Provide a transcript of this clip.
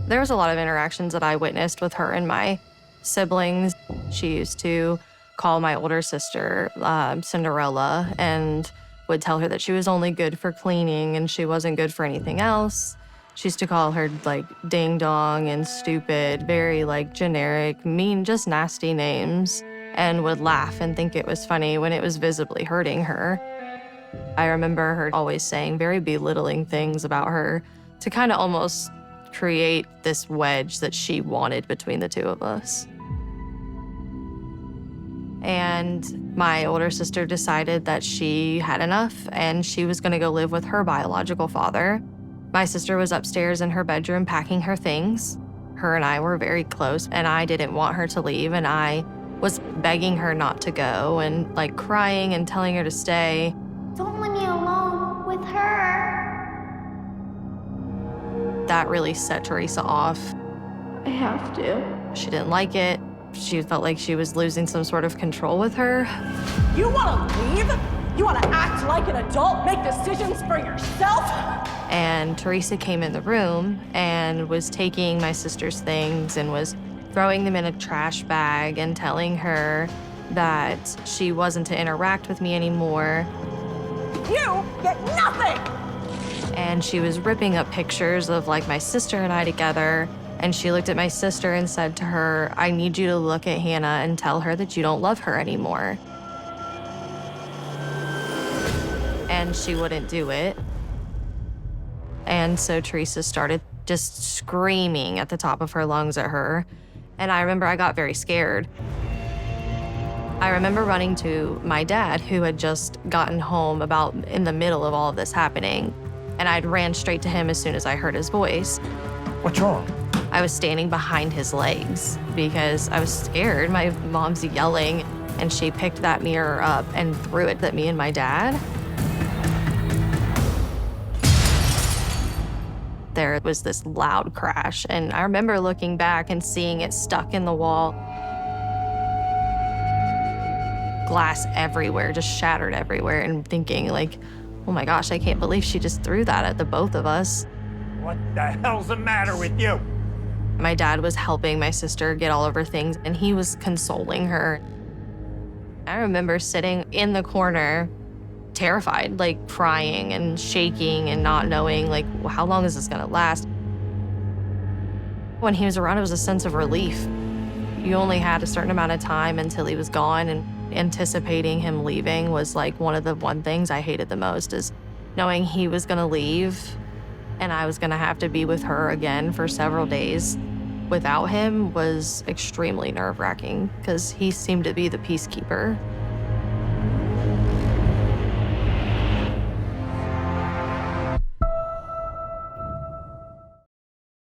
There was a lot of interactions that I witnessed with her and my siblings. She used to call my older sister Cinderella and would tell her that she was only good for cleaning and she wasn't good for anything else. She used to call her like ding dong and stupid, very like generic, mean, just nasty names, and would laugh and think it was funny when it was visibly hurting her. I remember her always saying very belittling things about her to kind of almost create this wedge that she wanted between the two of us. And my older sister decided that she had enough and she was gonna go live with her biological father. My sister was upstairs in her bedroom packing her things. Her and I were very close and I didn't want her to leave and I was begging her not to go and like crying and telling her to stay. Don't leave me alone with her. That really set Teresa off. I have to. She didn't like it. She felt like she was losing some sort of control with her. You want to leave? You want to act like an adult, make decisions for yourself? And Teresa came in the room and was taking my sister's things and was throwing them in a trash bag and telling her that she wasn't to interact with me anymore. You get nothing! And she was ripping up pictures of like my sister and I together. And she looked at my sister and said to her, I need you to look at Hannah and tell her that you don't love her anymore. And she wouldn't do it. And so Teresa started just screaming at the top of her lungs at her. And I remember I got very scared. I remember running to my dad, who had just gotten home about in the middle of all of this happening. And I ran straight to him as soon as I heard his voice. What's wrong? I was standing behind his legs because I was scared. My mom's yelling, and she picked that mirror up and threw it at me and my dad. There was this loud crash, and I remember looking back and seeing it stuck in the wall. Glass everywhere, just shattered everywhere, and thinking like, oh my gosh, I can't believe she just threw that at the both of us. What the hell's the matter with you? My dad was helping my sister get all of her things, and he was consoling her. I remember sitting in the corner, terrified, like crying and shaking and not knowing, like, how long is this gonna last? When he was around, it was a sense of relief. You only had a certain amount of time until he was gone, and anticipating him leaving was like one of the things I hated the most, is knowing he was gonna leave and I was gonna have to be with her again for several days without him was extremely nerve-wracking because he seemed to be the peacekeeper.